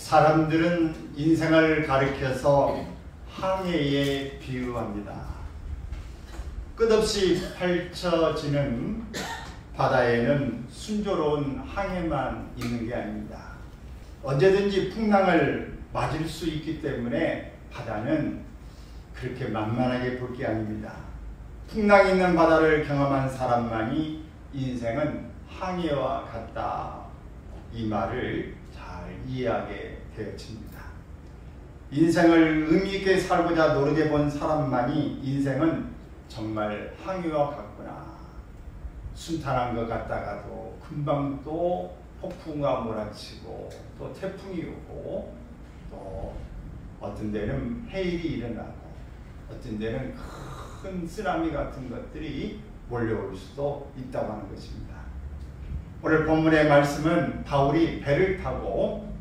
사람들은 인생을 가리켜서 항해에 비유합니다. 끝없이 펼쳐지는 바다에는 순조로운 항해만 있는 게 아닙니다. 언제든지 풍랑을 맞을 수 있기 때문에 바다는 그렇게 만만하게 볼 게 아닙니다. 풍랑 있는 바다를 경험한 사람만이 인생은 항해와 같다, 이 말을 잘 이해하게 되어집니다. 인생을 의미있게 살고자 노력해본 사람만이 인생은 정말 항해와 같구나, 순탄한 것 같다가도 금방 또 폭풍과 몰아치고 또 태풍이 오고 또 어떤 데는 해일이 일어나고 어떤 데는 큰 쓰나미 같은 것들이 몰려올 수도 있다고 하는 것입니다. 오늘 본문의 말씀은 바울이 배를 타고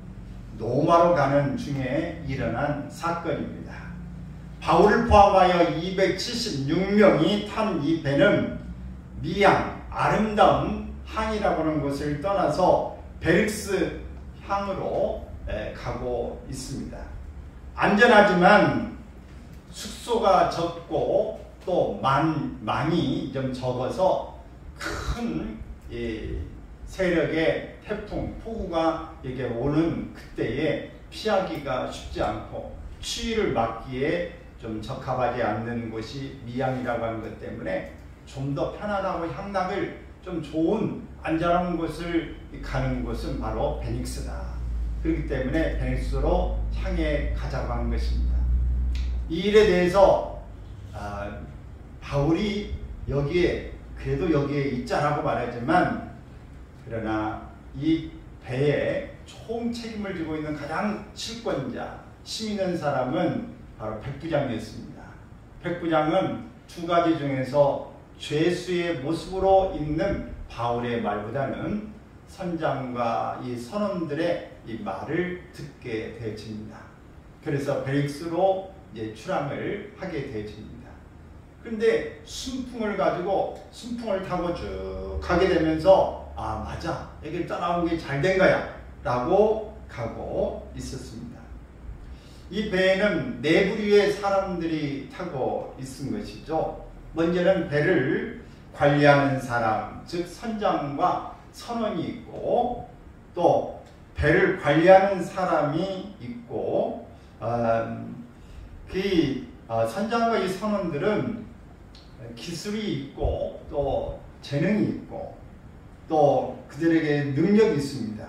로마로 가는 중에 일어난 사건입니다. 바울을 포함하여 276명이 탄 이 배는 미양, 아름다운 항이라고 하는 곳을 떠나서 베릭스 항으로 가고 있습니다. 안전하지만 숙소가 적고 또 많이 좀 적어서 큰 세력의 태풍, 폭우가 이렇게 오는 그때에 피하기가 쉽지 않고 추위를 막기에 좀 적합하지 않는 곳이 미양이라고 하는 것 때문에 좀 더 편안하고 향락을 좀 좋은 안전한 곳을 가는 곳은 바로 베닉스다. 그렇기 때문에 베닉스로 향해 가자고 하는 것입니다. 이 일에 대해서 바울이 그래도 여기에 있자라고 말하지만, 그러나 이 배에 총 책임을 지고 있는 가장 실권자, 힘 있는 사람은 바로 백부장이었습니다. 백부장은 두 가지 중에서 죄수의 모습으로 있는 바울의 말보다는 선장과 이 선원들의 이 말을 듣게 되어집니다. 그래서 베릭스로 이제 출항을 하게 되어집니다. 그런데 순풍을 타고 쭉 가게 되면서 맞아, 여기를 떠나온 게 잘 된 거야 라고 가고 있었습니다. 이 배에는 네 부류의 사람들이 타고 있은 것이죠. 먼저는 배를 관리하는 사람, 즉 선장과 선원이 있고, 또 배를 관리하는 사람이 있고, 선장과 이 선원들은 기술이 있고 또 재능이 있고 또 그들에게 능력이 있습니다.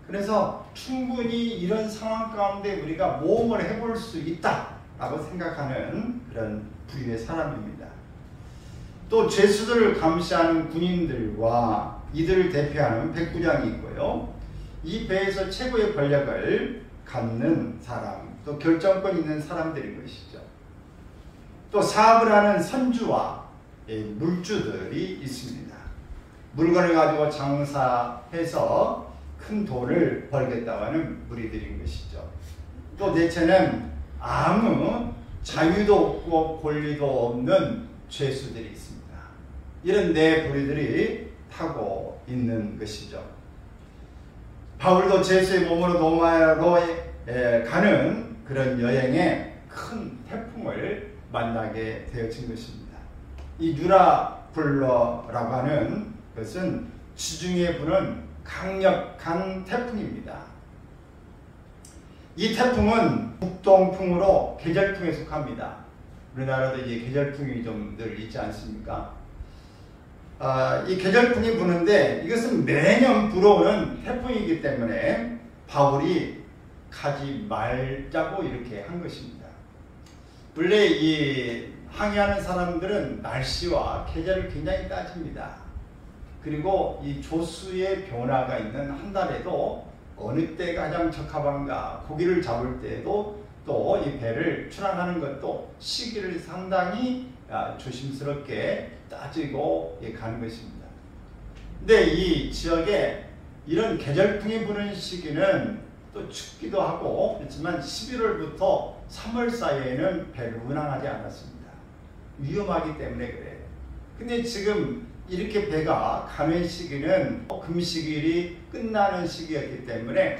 그래서 충분히 이런 상황 가운데 우리가 모험을 해볼 수 있다라고 생각하는 그런 부류의 사람입니다. 또 죄수들을 감시하는 군인들과 이들을 대표하는 백부장이 있고요. 이 배에서 최고의 권력을 갖는 사람, 또 결정권 있는 사람들인 것이죠. 또 사업을 하는 선주와 물주들이 있습니다. 물건을 가지고 장사해서 큰 돈을 벌겠다고 하는 무리들인 것이죠. 또 대체는 아무 자유도 없고 권리도 없는 죄수들이 있습니다. 이런 네 부류들이 타고 있는 것이죠. 바울도 죄수의 몸으로 로마로 가는 그런 여행에 큰 태풍을 만나게 되어진 것입니다. 이 누라굴러라고 하는 것은 지중해 부는 강력한 태풍입니다. 이 태풍은 북동풍으로 계절풍에 속합니다. 우리나라도 이제 계절풍이 좀 늘 있지 않습니까? 이 계절풍이 부는데 이것은 매년 불어오는 태풍이기 때문에 바울이 가지 말자고 이렇게 한 것입니다. 원래 이 항해하는 사람들은 날씨와 계절을 굉장히 따집니다. 그리고 이 조수의 변화가 있는 한 달에도 어느 때가 가장 적합한가, 고기를 잡을 때에도 또 이 배를 출항하는 것도 시기를 상당히 조심스럽게 따지고 가는 것입니다. 근데 이 지역에 이런 계절풍이 부는 시기는 또 춥기도 하고 그렇지만 11월부터 3월 사이에는 배를 운항하지 않았습니다. 위험하기 때문에 그래요. 근데 지금 이렇게 배가 가는 시기는 금식일이 끝나는 시기였기 때문에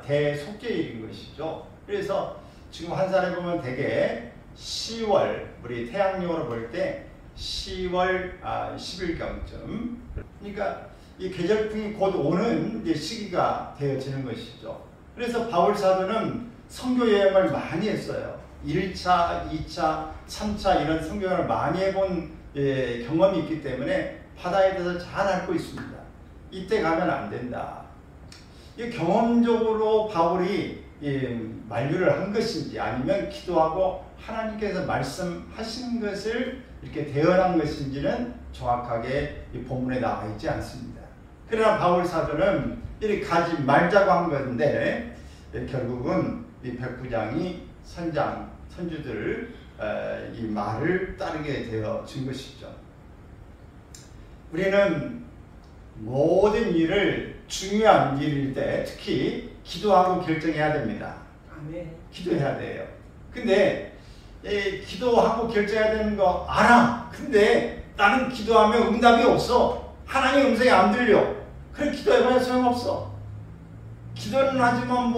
대속죄일인 것이죠. 그래서 지금 환산해 보면 대개 10월, 우리 태양력으로 볼 때 10월 10일경쯤, 그러니까 이 계절풍이 곧 오는 이제 시기가 되어지는 것이죠. 그래서 바울 사도는 선교 여행을 많이 했어요. 1차, 2차, 3차 이런 선교 여행을 많이 해본 경험이 있기 때문에 바다에 대해서 잘 알고 있습니다. 이때 가면 안 된다. 이 경험적으로 바울이 만류를 한 것인지 아니면 기도하고 하나님께서 말씀하신 것을 이렇게 대언한 것인지는 정확하게 이 본문에 나와 있지 않습니다. 그러나 바울 사도는 이렇게 가지 말자고 한 건데 결국은 이 백부장이 선주들 이 말을 따르게 되어진 것이죠. 우리는 모든 일을 중요한 일일 때 특히 기도하고 결정해야 됩니다. 아멘. 기도해야 돼요. 근데 기도하고 결정해야 되는 거 알아. 근데 나는 기도하면 응답이 없어. 하나님의 음성이 안 들려. 그래 기도해봐야 소용없어. 기도는 하지만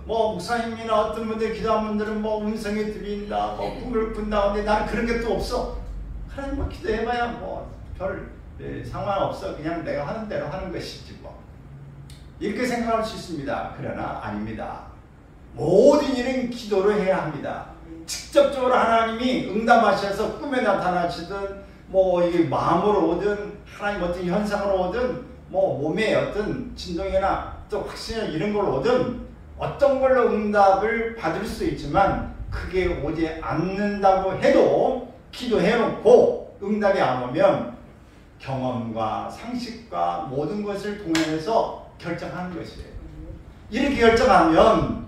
목사님이나 어떤 분들 기도한 분들은 음성이 들린다, 꿈을 꾼다. 근데 나는 그런 게 또 없어. 하나님 기도해봐야 별 상관없어. 그냥 내가 하는 대로 하는 것이지 이렇게 생각할 수 있습니다. 그러나 아닙니다. 모든 일은 기도로 해야 합니다. 직접적으로 하나님이 응답하셔서 꿈에 나타나시든 이게 마음으로 오든 하나님 어떤 현상으로 오든 몸의 어떤 진동이나 또 확신이나 이런 걸로 오든 어떤 걸로 응답을 받을 수 있지만 그게 오지 않는다고 해도 기도해놓고 응답이 안 오면 경험과 상식과 모든 것을 동원해서 결정하는 것이에요. 이렇게 결정하면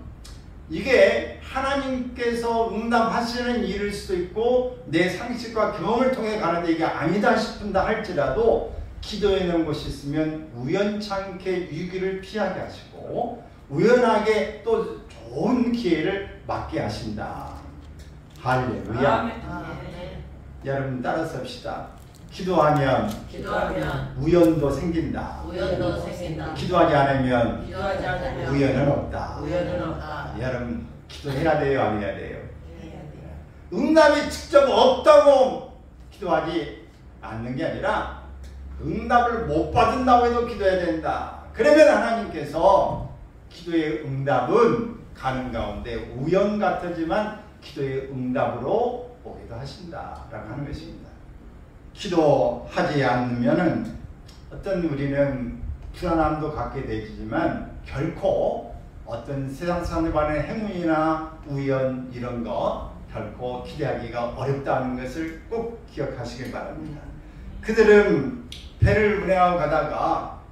이게 하나님께서 응답하시는 일일 수도 있고 내 상식과 경험을 통해 가는데 이게 아니다 싶은다 할지라도 기도해 놓은 것이 있으면 우연찮게 위기를 피하게 하시고 우연하게 또 좋은 기회를 맞게 하신다. 할렐루야. 여러분 따라서 합시다. 기도하면 우연도 생긴다. 기도하지 않으면 우연은 없다. 여러분 기도해야 돼요, 안 해야 돼요? 응답이 직접 없다고 기도하지 않는 게 아니라 응답을 못 받은다고 해도 기도해야 된다. 그러면 하나님께서 기도의 응답은 가는 가운데 우연 같지만 기도의 응답으로 오기도 하신다라고 하는 것입니다. 기도하지 않으면은 어떤 우리는 불안함도 갖게 되지만 결코 어떤 세상 사람들 반의 행운이나 우연 이런 거 결코 기대하기가 어렵다는 것을 꼭 기억하시길 바랍니다. 그들은 배를 운행하고 가다가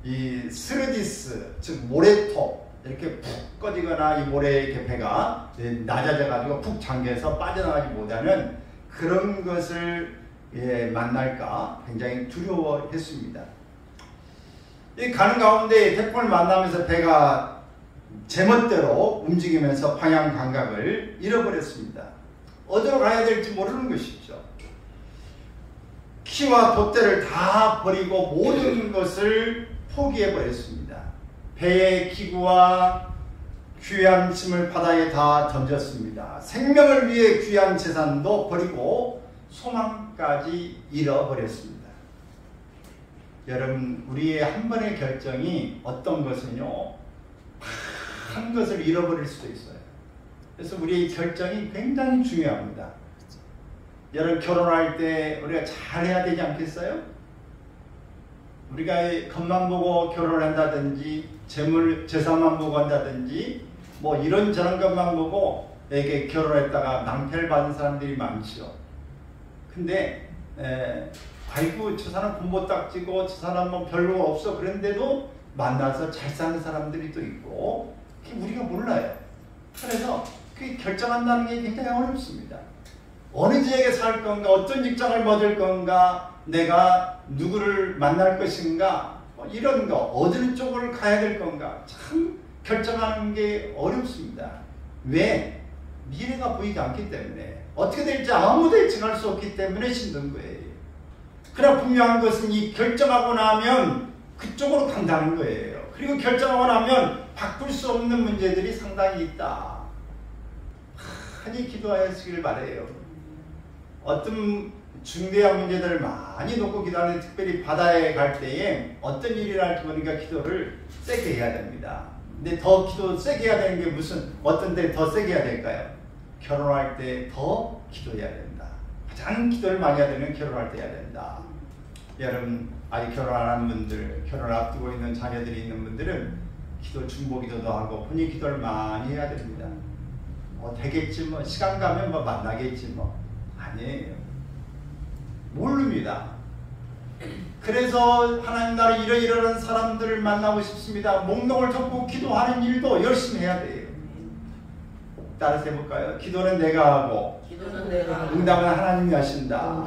이 스르디스 즉 모래톱 이렇게 푹 꺼지거나 이 모래에 이렇게 배가 낮아져 가지고 푹 잠겨서 빠져나가지 못하는 그런 것을 만날까 굉장히 두려워했습니다. 이 가는 가운데 태풍을 만나면서 배가 제멋대로 움직이면서 방향 감각을 잃어버렸습니다. 어디로 가야 될지 모르는 것이죠. 키와 돛대를 다 버리고 모든 것을 포기해버렸습니다. 배의 기구와 귀한 짐을 바다에 다 던졌습니다. 생명을 위해 귀한 재산도 버리고 소망까지 잃어버렸습니다. 여러분 우리의 한 번의 결정이 어떤 것은요 한 것을 잃어버릴 수도 있어요. 그래서 우리의 결정이 굉장히 중요합니다. 여러분 결혼할 때 우리가 잘해야 되지 않겠어요? 우리가 겉만 보고 결혼을 한다든지 재산만 보고 한다든지 이런저런 것만 보고 이렇게 결혼했다가 낭패를 받은 사람들이 많죠. 근데 아이고 저 사람 군보 딱지고 저 사람 별로 없어 그런데도 만나서 잘 사는 사람들이 또 있고 우리가 몰라요. 그래서 그 결정한다는 게 굉장히 어렵습니다. 어느 지역에 살 건가, 어떤 직장을 받을 건가, 내가 누구를 만날 것인가, 이런 거, 어느 쪽을 가야 될 건가, 참 결정하는 게 어렵습니다. 왜? 미래가 보이지 않기 때문에, 어떻게 될지 아무도 예측할 수 없기 때문에 힘든 거예요. 그러나 분명한 것은 이 결정하고 나면 그쪽으로 간다는 거예요. 그리고 결정하고 나면 바꿀 수 없는 문제들이 상당히 있다. 많이 기도하시길 바래요. 어떤 중대한 문제들을 많이 놓고 기도하는데, 특별히 바다에 갈 때에 어떤 일이 날지 모르니까 기도를 세게 해야 됩니다. 근데 더 기도 세게 해야 되는 게 어떤 데 더 세게 해야 될까요? 결혼할 때 더 기도해야 된다. 가장 기도를 많이 해야 되는 결혼할 때 해야 된다. 여러분, 아직 결혼 안 한 분들, 결혼 앞두고 있는 자녀들이 있는 분들은 기도 중보 기도도 하고 혼인 기도를 많이 해야 됩니다. 되겠지 뭐, 시간 가면 뭐 만나겠지 뭐. 아니에요. 모릅니다. 그래서 하나님 나라 이러이러한 사람들을 만나고 싶습니다. 목록을 접고 기도하는 일도 열심히 해야 돼요. 따라서 해볼까요? 기도는 내가 하고 응답은 하나님이 하신다.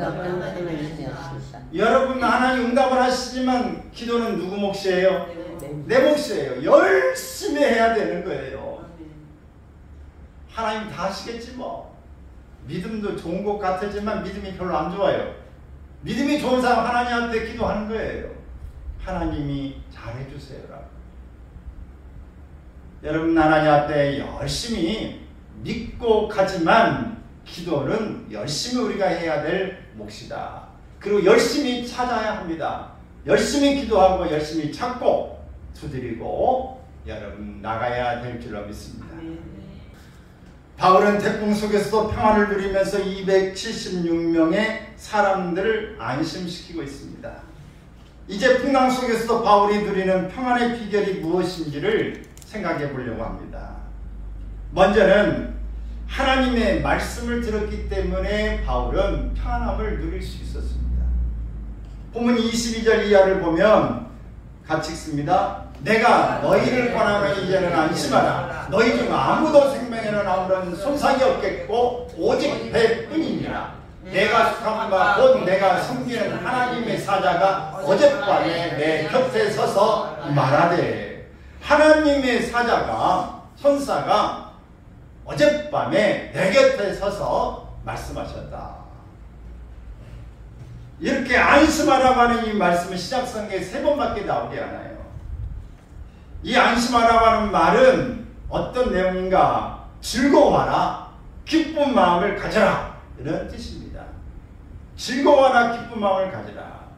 여러분, 하나님 응답을 하시지만 기도는 누구 몫이에요? 내 몫이에요. 열심히 해야 되는 거예요. 하나님 다 하시겠지 뭐. 믿음도 좋은 것 같지만 믿음이 별로 안 좋아요. 믿음이 좋은 사람 하나님한테 기도하는 거예요. 하나님이 잘해주세요라고. 여러분, 하나님 앞에 열심히 믿고 가지만 기도는 열심히 우리가 해야 될 몫이다. 그리고 열심히 찾아야 합니다. 열심히 기도하고 열심히 찾고 두드리고 여러분 나가야 될 줄로 믿습니다. 바울은 태풍 속에서도 평안을 누리면서 276명의 사람들을 안심시키고 있습니다. 이제 풍랑 속에서도 바울이 누리는 평안의 비결이 무엇인지를 생각해 보려고 합니다. 먼저는 하나님의 말씀을 들었기 때문에 바울은 평안함을 누릴 수 있었습니다. 본문 22절 이하를 보면 같이 읽습니다. 내가 너희를 권하노니 이제는 안심하라. 너희 중 아무도 생명에는 아무런 손상이 없겠고 오직 배뿐이니라. 내가 속함과 곧 내가 섬기는 하나님의 사자가 어젯밤에 내 곁에 서서 말하되, 하나님의 사자가, 천사가 어젯밤에 내 곁에 서서 말씀하셨다. 이렇게 안심하라고 하는 이 말씀은 시작성경에 3번밖에 나오지 않아요. 이 안심하라고 하는 말은 어떤 내용인가? 즐거워하라, 기쁜 마음을 가져라, 이런 뜻입니다. 즐거워하라, 기쁜 마음을 가져라.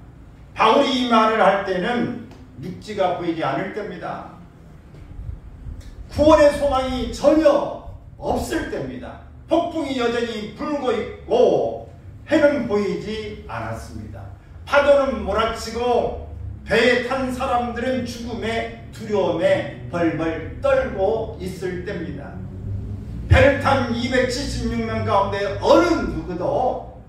바울이 이 말을 할 때는 육지가 보이지 않을 때입니다. 구원의 소망이 전혀 없을 때입니다. 폭풍이 여전히 불고 있고 해는 보이지 않았습니다. 파도는 몰아치고 배에 탄 사람들은 죽음의 두려움에 벌벌 떨고 있을 때입니다. 배를 탄 276명 가운데 어느 누구도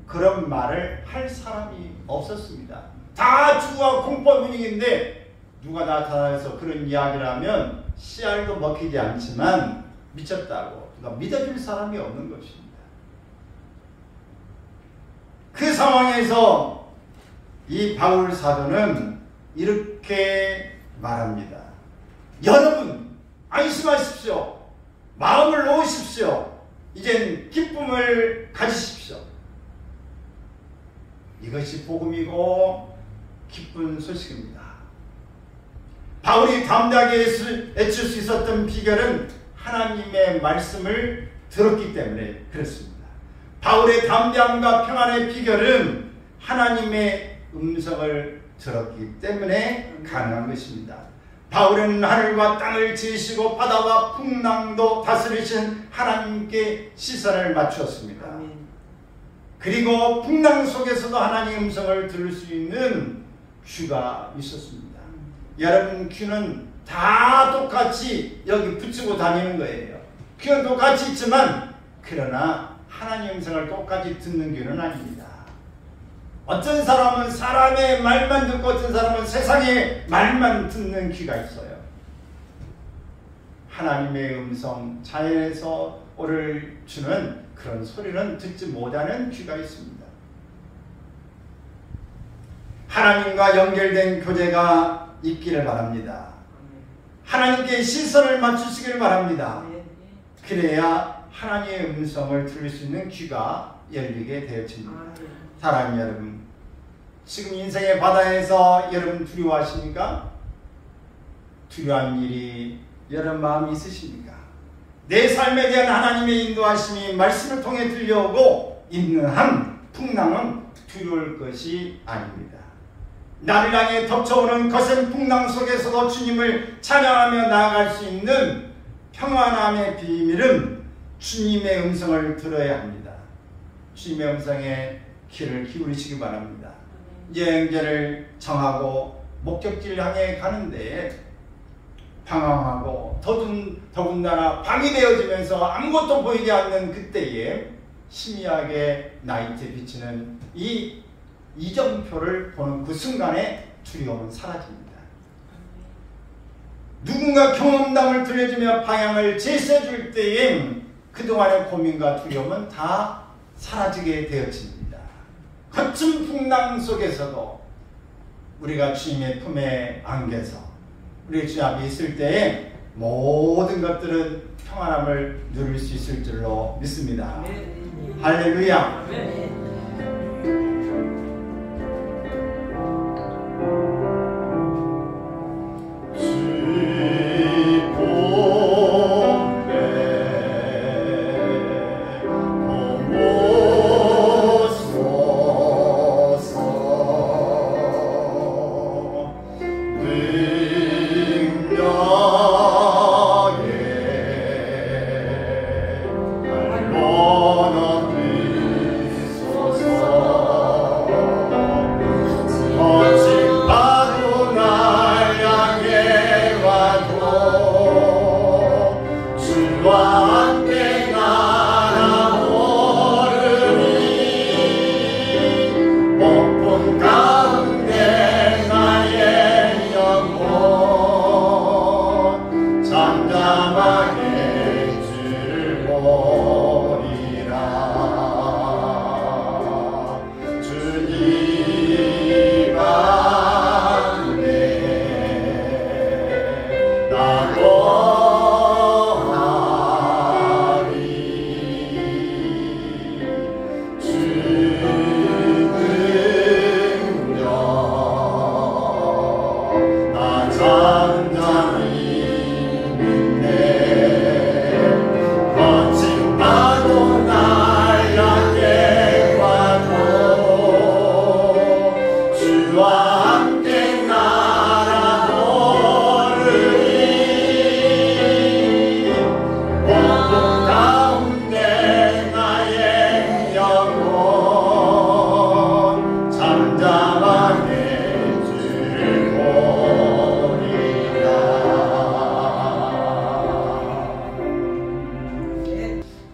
그런 말을 할 사람이 없었습니다. 다 주와 공포 분위기인데 누가 나타나서 그런 이야기를 하면 씨알도 먹히지 않지만 미쳤다고 누가 믿어줄 사람이 없는 것입니다. 그 상황에서 이 바울 사도는 이렇게 말합니다. 여러분 안심하십시오. 마음을 놓으십시오. 이젠 기쁨을 가지십시오. 이것이 복음이고 기쁜 소식입니다. 바울이 담대하게 외칠 수 있었던 비결은 하나님의 말씀을 들었기 때문에 그렇습니다. 바울의 담대함과 평안의 비결은 하나님의 음성을 들었기 때문에 가능한 것입니다. 바울은 하늘과 땅을 지으시고 바다와 풍랑도 다스리신 하나님께 시선을 맞추었습니다. 그리고 풍랑 속에서도 하나님의 음성을 들을 수 있는 귀가 있었습니다. 여러분, 귀는 다 똑같이 여기 붙이고 다니는 거예요. 귀는 똑같이 있지만 그러나 하나님의 음성을 똑같이 듣는 귀는 아닙니다. 어떤 사람은 사람의 말만 듣고 어떤 사람은 세상의 말만 듣는 귀가 있어요. 하나님의 음성, 자연에서 오를 주는 그런 소리는 듣지 못하는 귀가 있습니다. 하나님과 연결된 교제가 있기를 바랍니다. 하나님께 시선을 맞추시기를 바랍니다. 그래야 하나님의 음성을 들을 수 있는 귀가 열리게 되어집니다. 사랑하는 여러분, 지금 인생의 바다에서 여러분 두려워하십니까? 두려운 일이 여러분 마음이 있으십니까? 내 삶에 대한 하나님의 인도하심이 말씀을 통해 들려오고 있는 한 풍랑은 두려울 것이 아닙니다. 나를 향해 덮쳐오는 거센 풍랑 속에서도 주님을 찬양하며 나아갈 수 있는 평안함의 비밀은 주님의 음성을 들어야 합니다. 주님의 음성에 귀를 기울이시기 바랍니다. 여행지를 정하고 목적지를 향해 가는데 방황하고 더군다나 밤이 되어지면서 아무것도 보이지 않는 그때에 희미하게 나이트에 비치는 이 이정표를 보는 그 순간에 두려움은 사라집니다. 누군가 경험담을 들려주며 방향을 제시해줄 때에 그동안의 고민과 두려움은 다 사라지게 되어집니다. 거친 풍랑 속에서도 우리가 주님의 품에 안겨서 우리 주 앞에 있을 때에 모든 것들은 평안함을 누릴 수 있을 줄로 믿습니다. 할렐루야.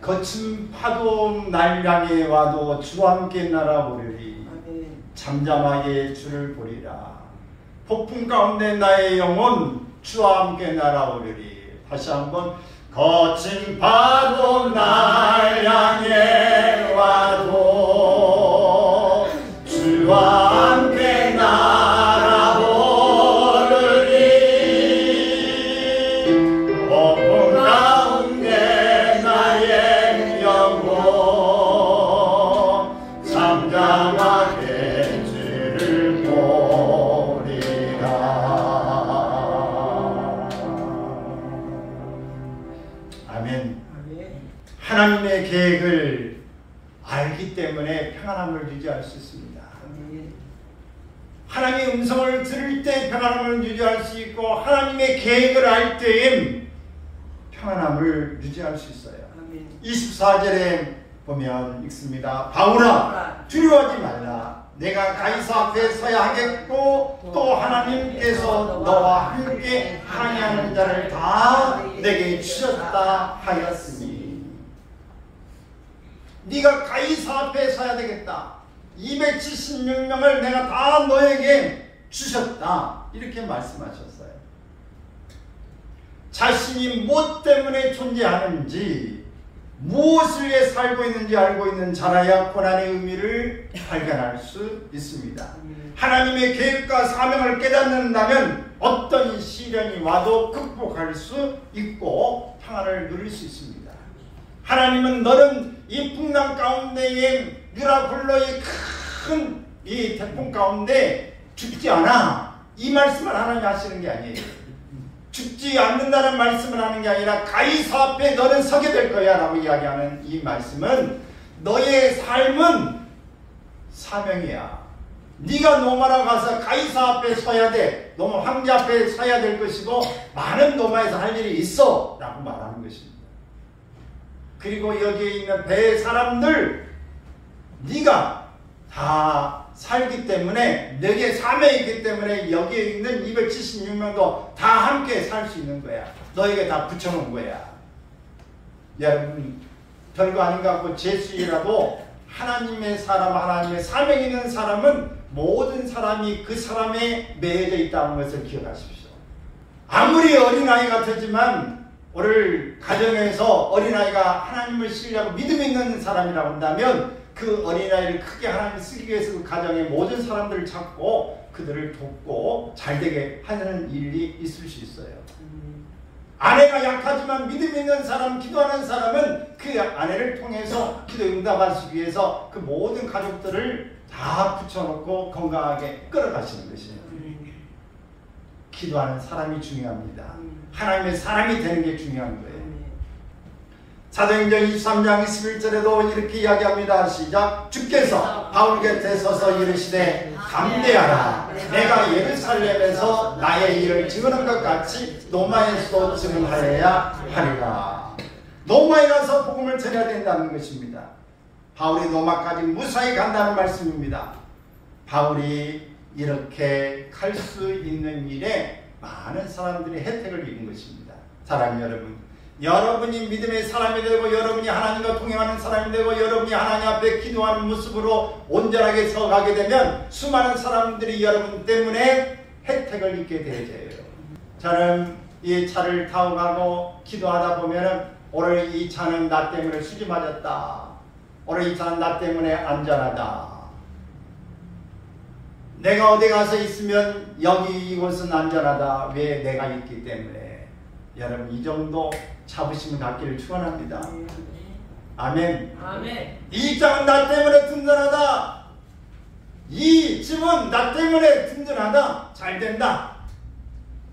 거친 파도 날 향해 와도 주와 함께 날아오르리. 잠잠하게 주를 보리라. 폭풍 가운데 나의 영혼 주와 함께 날아오르리. 다시 한번 거친 파도 날 향해 와도 주와 함께 날아오르리. 폭풍 가운데 나의 영혼 잠잠하게 주를 보리라. 아멘. 하나님의 계획을 알기 때문에 평안함을 유지할 수 있습니다. 하나님의 음성을 들을 때 평안함을 유지할 수 있고 하나님의 계획을 알 때엔 평안함을 유지할 수 있어요. 24절에 보면 읽습니다. 바울아 두려워하지 말라. 내가 가이사 앞에 서야 하겠고 또 하나님께서 너와 함께 항해하는 자를 다 내게 주셨다 하였으니. 네가 가이사 앞에 서야 되겠다. 276명을 내가 다 너에게 주셨다. 이렇게 말씀하셨어요. 자신이 무엇 때문에 존재하는지, 무엇을 위해 살고 있는지 알고 있는 자라야 고난의 의미를 발견할 수 있습니다. 하나님의 계획과 사명을 깨닫는다면 어떤 시련이 와도 극복할 수 있고 평안을 누릴 수 있습니다. 하나님은 너는 이 풍랑 가운데에 유라굴로의 큰 이 태풍 가운데 죽지 않아. 이 말씀을 하나님 하시는 게 아니에요. 죽지 않는다는 말씀을 하는 게 아니라 가이사 앞에 너는 서게 될 거야 라고 이야기하는 이 말씀은 너의 삶은 사명이야. 네가 로마로 가서 가이사 앞에 서야 돼. 로마 황제 앞에 서야 될 것이고 많은 로마에서 할 일이 있어 라고 말하는 것입니다. 그리고 여기에 있는 배의 사람들 네가 다 살기 때문에 내게 사명이 있기 때문에 여기에 있는 276명도 다 함께 살 수 있는 거야. 너에게 다 붙여놓은 거야. 여러분 별거 아닌 것 같고 제수이라도 하나님의 사람, 하나님의 사명 있는 사람은 모든 사람이 그 사람에 매여져 있다는 것을 기억하십시오. 아무리 어린아이 같았지만 오늘 가정에서 어린아이가 하나님을 신뢰하고 믿음 있는 사람이라고 한다면 그 어린아이를 크게 하나님 쓰기 위해서 그 가정의 모든 사람들을 찾고 그들을 돕고 잘되게 하는 일이 있을 수 있어요. 아내가 약하지만 믿음 있는 사람, 기도하는 사람은 그 아내를 통해서 기도 응답하시기 위해서 그 모든 가족들을 다 붙여놓고 건강하게 끌어가시는 것이에요. 기도하는 사람이 중요합니다. 하나님의 사람이 되는 게 중요한 거예요. 사도행전 23장 11절에도 이렇게 이야기합니다. 시작. 주께서 바울 곁에 서서 이르시되 담대하라. 내가 예루살렘에서 나의 일을 증언한 것 같이 로마에서도 증언하여야 하리라. 로마에 가서 복음을 전해야 된다는 것입니다. 바울이 로마까지 무사히 간다는 말씀입니다. 바울이 이렇게 갈 수 있는 일에 많은 사람들이 혜택을 입은 것입니다. 사랑하는 여러분, 여러분이 믿음의 사람이 되고 여러분이 하나님과 동행하는 사람이 되고 여러분이 하나님 앞에 기도하는 모습으로 온전하게 서가게 되면 수많은 사람들이 여러분 때문에 혜택을 입게 되어져요. 저는 이 차를 타고 가고 기도하다 보면 오늘 이 차는 나 때문에 수지 맞았다. 오늘 이 차는 나 때문에 안전하다. 내가 어디 가서 있으면 여기 이곳은 안전하다. 왜? 내가 있기 때문에. 여러분 이 정도 자부심을 갖기를 축원합니다. 아멘. 아멘. 이 장은 나 때문에 든든하다. 이 집은 나 때문에 든든하다. 잘 된다.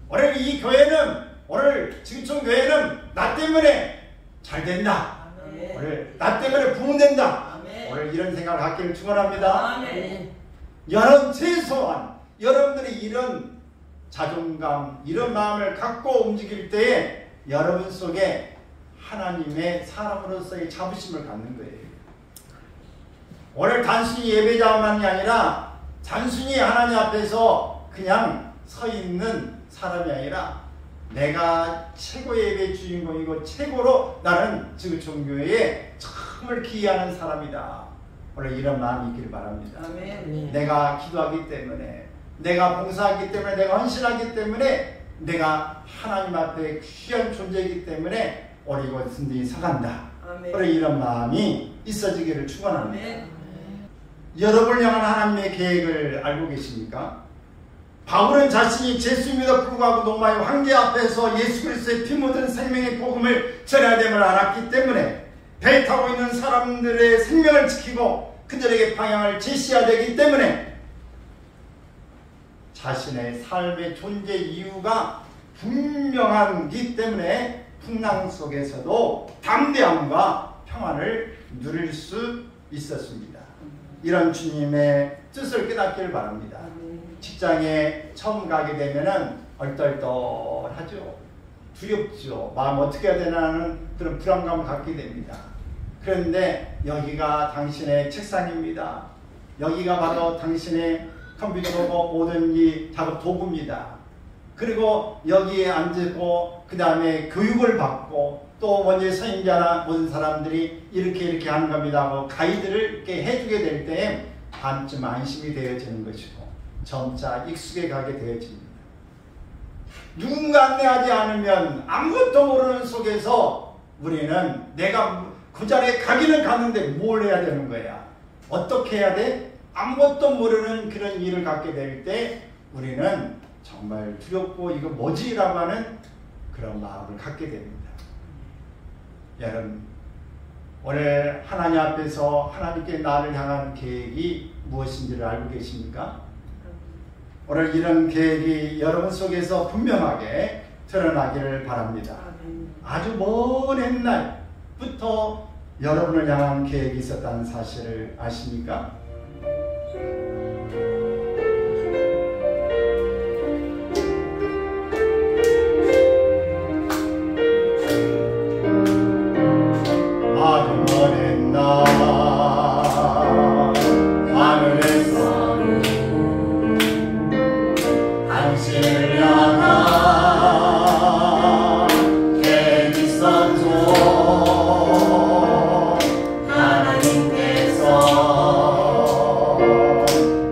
오늘 이 교회는 오늘 지구촌 교회는 나 때문에 잘 된다. 아멘. 오늘 나 때문에 부흥된다. 아멘. 오늘 이런 생각을 갖기를 축원합니다. 아멘. 여러분 최소한 여러분들이 이런 자존감, 이런 마음을 갖고 움직일 때에 여러분 속에 하나님의 사람으로서의 자부심을 갖는 거예요. 오늘 단순히 예배자만이 아니라 단순히 하나님 앞에서 그냥 서 있는 사람이 아니라 내가 최고의 예배 주인공이고 최고로 나는 지구촌 교회에 정말 기여하는 사람이다. 오늘 이런 마음이 있기를 바랍니다. 아멘. 내가 기도하기 때문에, 내가 봉사하기 때문에, 내가 헌신하기 때문에, 내가 하나님 앞에 귀한 존재이기 때문에 오늘 이곳은 든든히 서간다. 오늘 이런 마음이 있어지기를 축원합니다. 여러분을 향한 하나님의 계획을 알고 계십니까? 바울은 자신이 제수임에도 불구하고 로마의 황제 앞에서 예수 그리스도의 피 묻은 생명의 복음을 전해야 됨을 알았기 때문에 배 타고 있는 사람들의 생명을 지키고 그들에게 방향을 제시해야 되기 때문에 자신의 삶의 존재 이유가 분명하기 때문에 풍랑 속에서도 담대함과 평안을 누릴 수 있었습니다. 이런 주님의 뜻을 깨닫기를 바랍니다. 직장에 처음 가게 되면은 얼떨떨하죠. 두렵죠. 마음 어떻게 해야 되나 하는 그런 불안감을 갖게 됩니다. 그런데 여기가 당신의 책상입니다. 여기가 바로 당신의 컴퓨터고 모든 이 작업 도구입니다. 그리고 여기에 앉고 그 다음에 교육을 받고 또 먼저 선임자나 모든 사람들이 이렇게 하는 겁니다 하고 가이드를 이렇게 해주게 될 때 반쯤 안심이 되어지는 것이고 점차 익숙해 가게 되어집니다. 누군가 안내하지 않으면 아무것도 모르는 속에서 우리는 내가 그 자리에 가기는 갔는데 뭘 해야 되는 거야? 어떻게 해야 돼? 아무것도 모르는 그런 일을 갖게 될 때 우리는 정말 두렵고 이거 뭐지? 라고 하는 그런 마음을 갖게 됩니다. 여러분, 오늘 하나님 앞에서 하나님께 나를 향한 계획이 무엇인지를 알고 계십니까? 오늘 이런 계획이 여러분 속에서 분명하게 드러나기를 바랍니다. 아주 먼 옛날부터 여러분을 향한 계획이 있었다는 사실을 아십니까? 아주 먼 옛날 하늘에서는 당신을 향한 계획이 있었죠. 하나님께서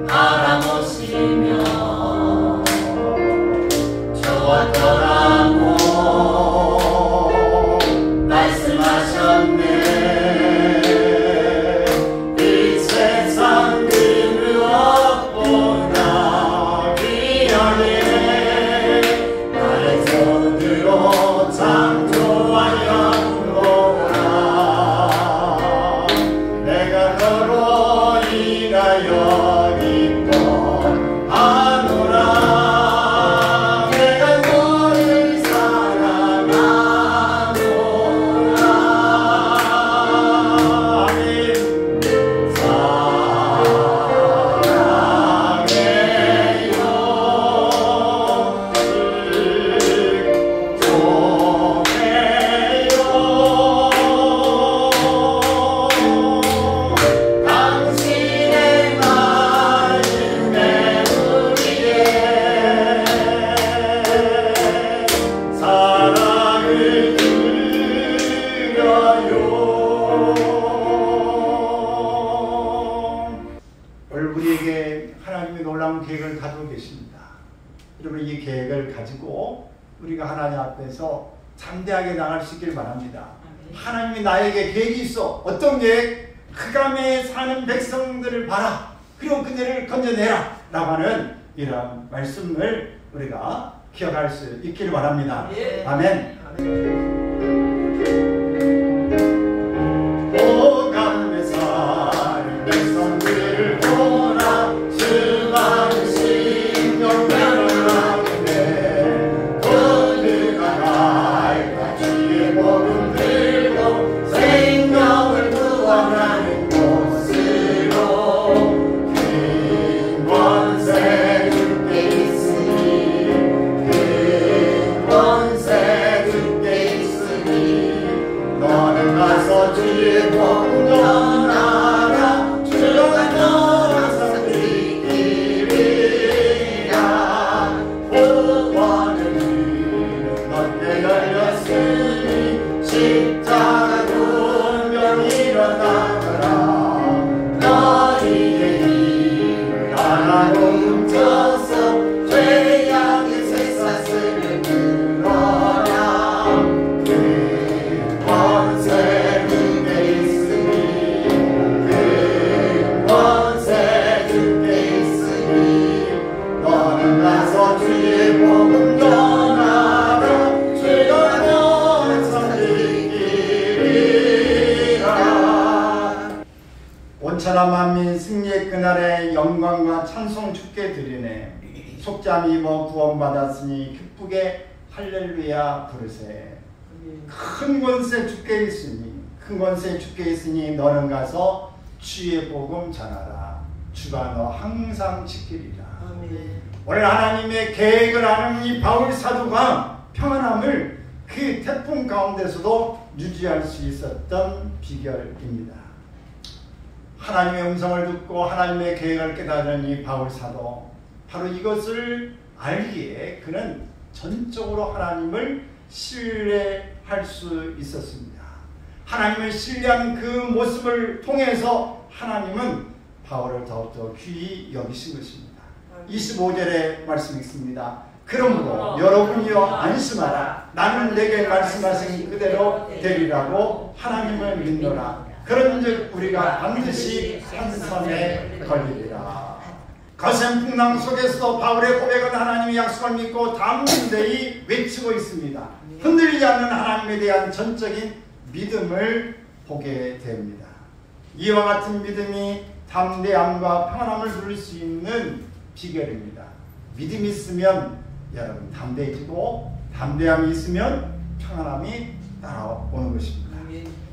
바라보시며 좋았더라고 말씀하셨네. 이 세상 그 무엇보다 귀하게 나의 손으로 창조하였노라. 내가 너로 인하여 기뻐하노라. 내가 너를 사랑하노라. 아멘. 당신의 마음에 우리의 사랑을 드려요. 오늘 우리에게 하나님의 놀라운 계획을 가지고 계십니다. 여러분, 이 계획을 가지고 우리가 하나님 앞에서 담대하게 나갈 수 있길 바랍니다. 하나님이 나에게 계획이 있어. 어떤 계획? 흑암에 사는 백성들을 봐라. 그리고 그들을 건져내라. 라고 하는 이런 말씀을 우리가 기억할 수 있기를 바랍니다. 아멘. 흑암에 사는 백성들을 보라. 수많은 신령들을 하는데 그들가 날과 주의 복음 들고 생명을 구원하는 곳으로 큰 권세 주께 있으니 큰 권세 주께 있으니 너는 가서 주의 복음 전하라. 주가 너라서 지키리라. 구원을 이는 넓게 열렸으니 십자가 분명 일어나거라. 너희의 힘을 하나로 훔쳐서 죄악의 쇠사슬을 끊어라. 그 권세 주께 있으니 그 권세 주께 있으니 너는 가서 주의 복음 전하라. 주가 너를 지키리라. 온천한 만민 승리의 그날에 영광과 찬송 주께 드리네. 속잠 입어 구원받았으니 기쁘게 할렐루야 부르세. 큰 권세 주께 있으니 큰 권세 주께 있으니 너는 가서 주의 복음 전하라. 주가 너 항상 지키리라. 오늘 하나님의 계획을 아는 이 바울 사도가 평안함을 그 태풍 가운데서도 유지할 수 있었던 비결입니다. 하나님의 음성을 듣고 하나님의 계획을 깨달은 이 바울 사도, 바로 이것을 알기에 그는 전적으로 하나님을 신뢰할 수 있었습니다. 하나님을 신뢰한 그 모습을 통해서 하나님은 바울을 더욱더 귀히 여기신 것입니다. 25절의 말씀이 있습니다. 그러므로 여러분이여 안심하라. 나는 내게 말씀하신 그대로 되리라고 하나님을 믿노라. 그런즉 우리가 반드시 한 섬에 걸리리라. 거센 풍랑 속에서도 바울의 고백은 하나님의 약속을 믿고 담대히 외치고 있습니다. 흔들리지 않는 하나님에 대한 전적인 믿음을 보게 됩니다. 이와 같은 믿음이 담대함과 평안함을 누릴 수 있는 비결입니다. 믿음이 있으면 여러분 담대해지고 담대함이 있으면 평안함이 따라오는 것입니다.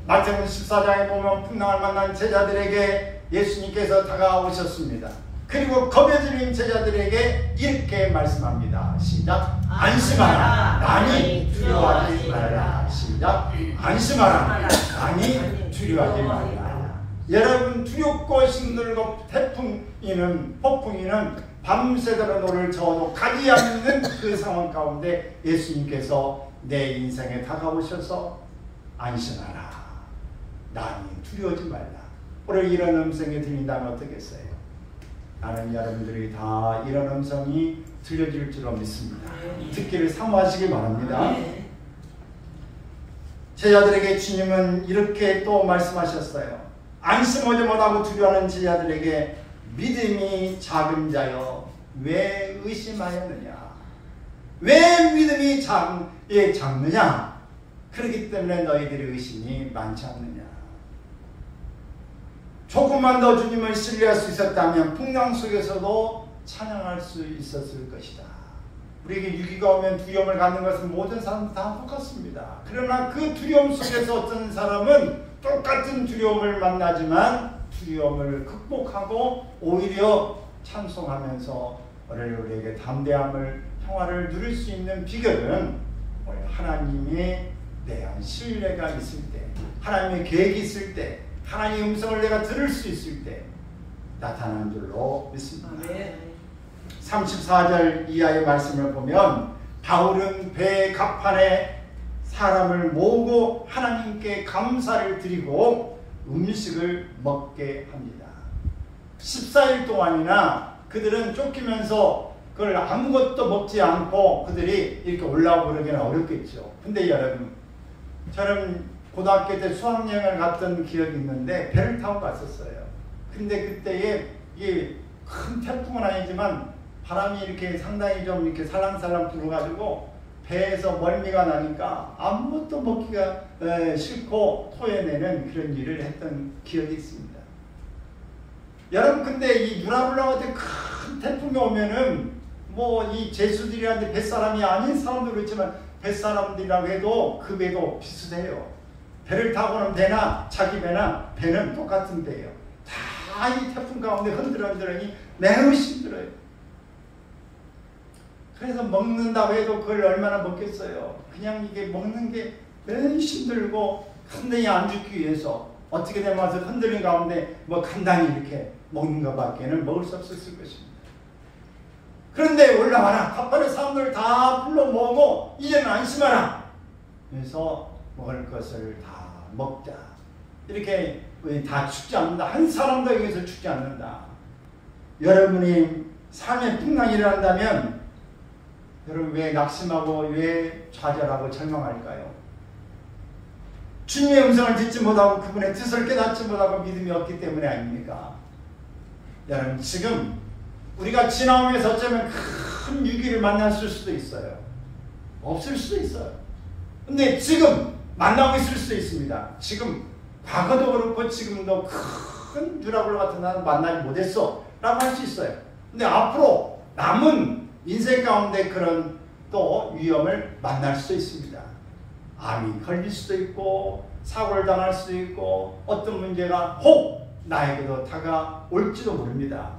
마태복음 14장에 보면 풍랑을 만난 제자들에게 예수님께서 다가오셨습니다. 그리고 겁에 질린 제자들에게 이렇게 말씀합니다. 시작. 안심하라. 난이 두려워하지 말라. 시작. 안심하라. 난이 두려워하지 말라. 여러분, 두렵고 힘들고 태풍이는 폭풍이는 밤새도록 너를 저어도 가지 않는 그 상황 가운데 예수님께서 내 인생에 다가오셔서 안심하라. 난이 두려워하지 말라. 오늘 이런 음성이 들린다면 어떻겠어요? 나는 여러분들이 다 이런 음성이 들려질 줄 믿습니다. 듣기를 사모하시기 바랍니다. 제자들에게 주님은 이렇게 또 말씀하셨어요. 안심하지 못하고 두려워하는 제자들에게 믿음이 작은 자여 왜 의심하였느냐? 왜 믿음이 작느냐? 그렇기 때문에 너희들의 의심이 많지 않느냐? 조금만 더 주님을 신뢰할 수 있었다면 풍랑 속에서도 찬양할 수 있었을 것이다. 우리에게 위기가 오면 두려움을 갖는 것은 모든 사람 다 똑같습니다. 그러나 그 두려움 속에서 어떤 사람은 똑같은 두려움을 만나지만 두려움을 극복하고 오히려 찬송하면서 우리에게 담대함을, 평화를 누릴 수 있는 비결은 하나님의 대한 신뢰가 있을 때, 하나님의 계획이 있을 때, 하나님의 음성을 내가 들을 수 있을 때 나타나는 줄로 믿습니다. 34절 이하의 말씀을 보면 바울은 배 갑판에 사람을 모으고 하나님께 감사를 드리고 음식을 먹게 합니다. 14일 동안이나 그들은 쫓기면서 그걸 아무것도 먹지 않고 그들이 이렇게 올라오고 그러기는 어렵겠죠. 근데 여러분, 저는 고등학교 때 수학여행을 갔던 기억이 있는데 배를 타고 갔었어요. 근데 그때에 이게 큰 태풍은 아니지만 바람이 이렇게 상당히 좀 이렇게 살랑살랑 불어가지고 배에서 멀미가 나니까 아무것도 먹기가 싫고 토해내는 그런 일을 했던 기억이 있습니다. 여러분, 근데 이 유라블라 같은 큰 태풍이 오면은 뭐 이 제수들이란데 뱃사람이 아닌 사람도 그렇지만 뱃사람들이라고 해도 그 배도 비슷해요. 배를 타고는 배나 자기 배나 배는 똑같은 배예요. 다 이 태풍 가운데 흔들흔들하니 매우 힘들어요. 그래서 먹는다고 해도 그걸 얼마나 먹겠어요. 그냥 이게 먹는 게 매우 힘들고 간단히 안 죽기 위해서 어떻게 되면 흔들린 가운데 뭐 간단히 이렇게 먹는 것밖에는 먹을 수 없었을 것입니다. 그런데 올라와라. 갑판에 사람들 다 불러 모으고 이제는 안심하라. 그래서 먹을 것을 다 먹자. 이렇게 다 죽지 않는다. 한 사람도 여기서 죽지 않는다. 여러분이 삶의 풍랑이 일어난다면 여러분 왜 낙심하고 왜 좌절하고 절망할까요? 주님의 음성을 듣지 못하고 그분의 뜻을 깨닫지 못하고 믿음이 없기 때문에 아닙니까? 여러분, 지금 우리가 지나오면서 어쩌면 큰 위기를 만났을 수도 있어요. 없을 수도 있어요. 근데 지금 만나고 있을 수도 있습니다. 지금 과거도 그렇고 지금도 큰 듀라블 같은 나는 만나지 못했어 라고 할 수 있어요. 근데 앞으로 남은 인생 가운데 그런 또 위험을 만날 수도 있습니다. 암이 걸릴 수도 있고 사고를 당할 수도 있고 어떤 문제가 혹 나에게도 다가올지도 모릅니다.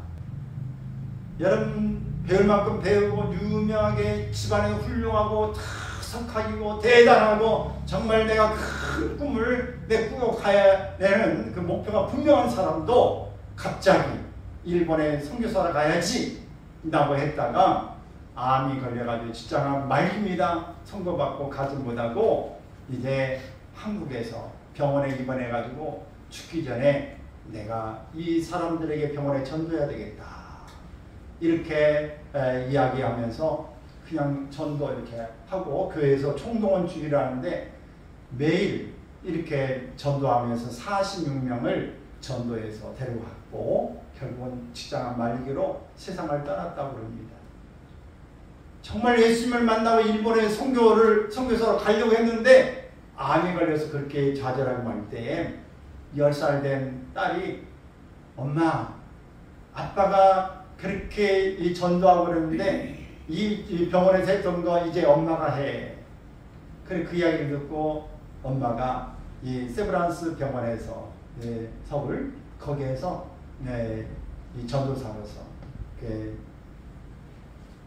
여러분, 배울 만큼 배우고 유명하게 집안에 훌륭하고 석학이고 대단하고 정말 내가 큰 꿈을 꾸고 가야 되는 그 목표가 분명한 사람도 갑자기 일본에 선교사로 가야지 라고 했다가 암이 걸려가지고 직장암 말깁니다. 선고받고 가지 못하고 이제 한국에서 병원에 입원해가지고 죽기 전에 내가 이 사람들에게 병원에 전도해야 되겠다. 이렇게 이야기하면서 그냥 전도 이렇게 하고 교회에서 총동원 주기를 하는데 매일 이렇게 전도하면서 46명을 전도해서 데려갔고 결국은 직장암 말기로 세상을 떠났다고 합니다. 정말 예수님을 만나고 일본에 선교사로 가려고 했는데 암이 걸려서 그렇게 좌절하고 말 때에 10살 된 딸이 엄마, 아빠가 그렇게 전도하고 그러는데 이 병원에서 했던 거 이제 엄마가 해. 그래 그 이야기를 듣고 엄마가 이 세브란스 병원에서 서울 거기에서 이 전도사로서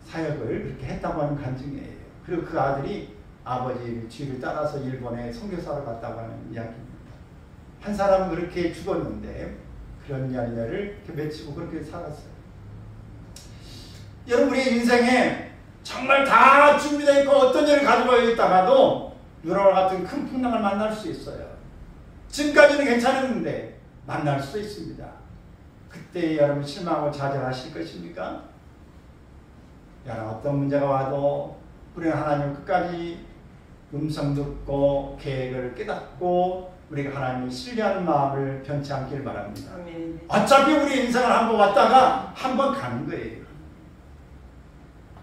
사역을 그렇게 했다고 하는 간증이에요. 그리고 그 아들이 아버지 뒤를 따라서 일본에 선교사로 갔다고 하는 이야기입니다. 한 사람은 그렇게 죽었는데 그런 열매를 이렇게 맺히고 그렇게 살았어요. 여러분 우리의 인생에 정말 다 준비되어 있고 어떤 일을 가지고 있다가도 누나와 같은 큰 풍랑을 만날 수 있어요. 지금까지는 괜찮았는데 만날 수 있습니다. 그때 여러분 실망하고 좌절하실 것입니까? 여러분 어떤 문제가 와도 우리는 하나님 끝까지 음성 듣고 계획을 깨닫고 우리가 하나님을 신뢰하는 마음을 변치 않기를 바랍니다. 어차피 우리 인생을 한번 왔다가 한번 가는 거예요.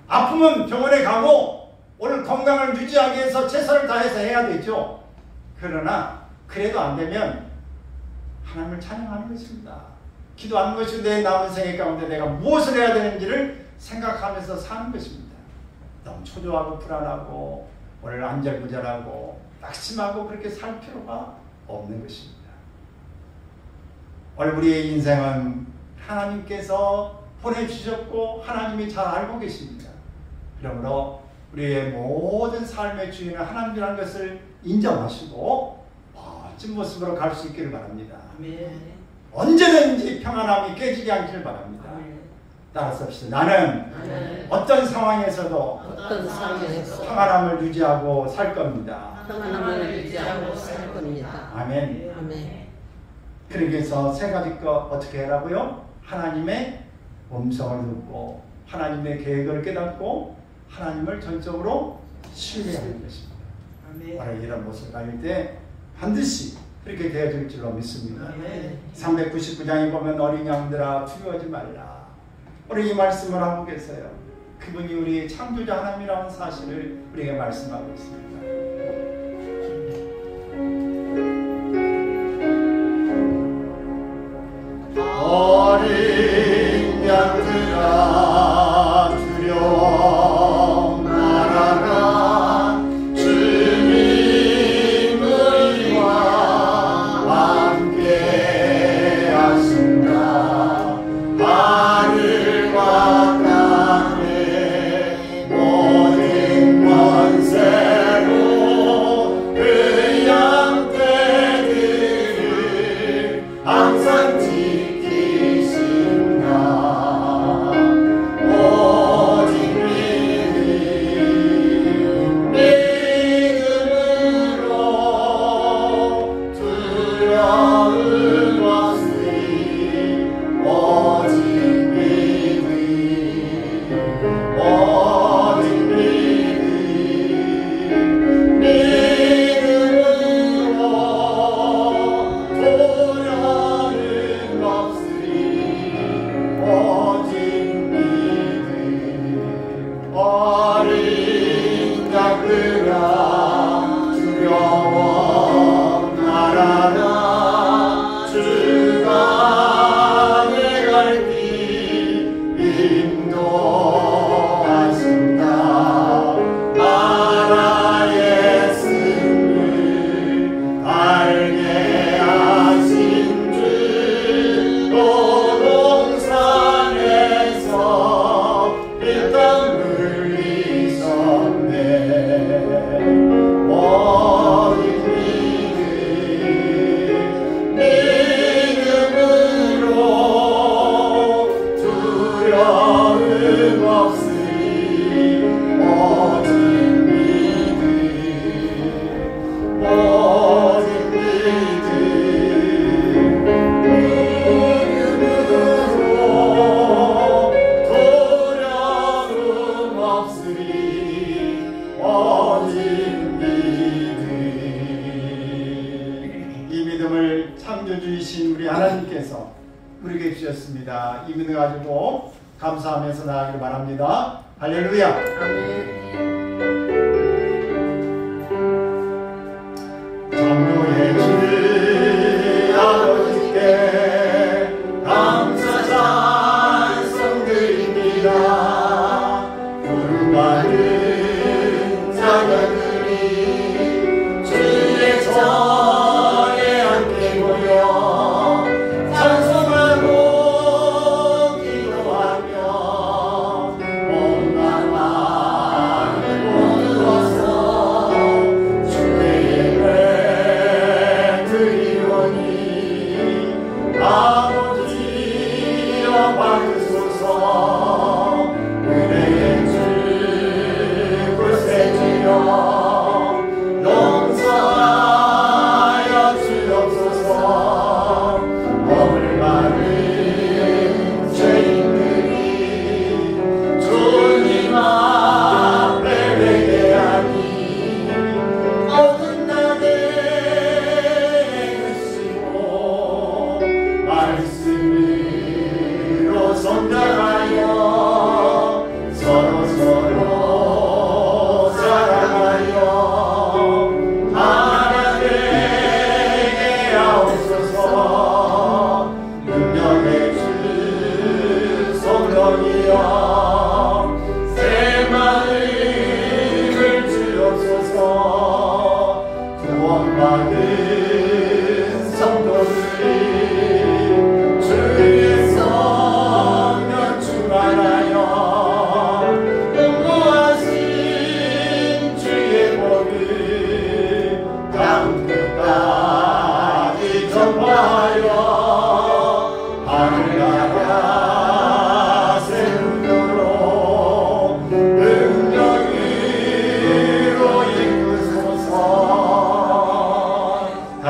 아프면 병원에 가고 오늘 건강을 유지하기 위해서 최선을 다해서 해야 되죠. 그러나 그래도 안 되면 하나님을 찬양하는 것입니다. 기도하는 것이 내 남은 생애 가운데 내가 무엇을 해야 되는지를 생각하면서 사는 것입니다. 너무 초조하고 불안하고 오늘 안절부절하고 낙심하고 그렇게 살 필요가 없는 것입니다. 오늘 우리의 인생은 하나님께서 보내주셨고 하나님이 잘 알고 계십니다. 그러므로 우리의 모든 삶의 주인은 하나님이라는 것을 인정하시고 멋진 모습으로 갈 수 있기를 바랍니다. 언제든지 평안함이 깨지지 않기를 바랍니다. 따라서 합시다. 나는 어떤 상황에서도 평안함을 유지하고 살 겁니다. 평안함을 유지하고 살 겁니다. 아멘. 아멘. 그러기위해서 세 가지 것 어떻게 하라고요? 하나님의 음성을 듣고 하나님의 계획을 깨닫고 하나님을 전적으로 신뢰하는 것입니다. 바로 이런 모습을 가질 때 반드시 그렇게 되어질 줄로 믿습니다. 399장에 보면 어린 양들아 두려워하지 말라. 우리 이 말씀을 하고 계세요. 그분이 우리 창조자 하나님이라는 사실을 우리에게 말씀하고 있습니다. 어린 양들아 두려워 말아라. 주님 우리와 함께 하신다. 하늘과 땅의 모든 권세로 그 양떼들을 항상 창조주이신 우리 하나님께서 우리에게 주셨습니다. 이 믿음 가지고 감사하면서 나아가기를 바랍니다. 할렐루야. 창조의 주 아버지께 감사 찬송 드립니다. 부름받은 자녀들이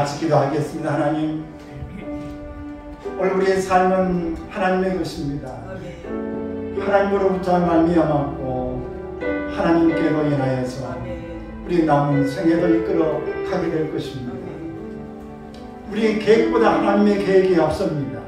같이 기도하겠습니다. 하나님, 오늘 우리의 삶은 하나님의 것입니다. 하나님으로부터 말미암았고 하나님께로 인하여서 우리 남은 생애도 이끌어 가게 될 것입니다. 우리의 계획보다 하나님의 계획이 앞섭니다.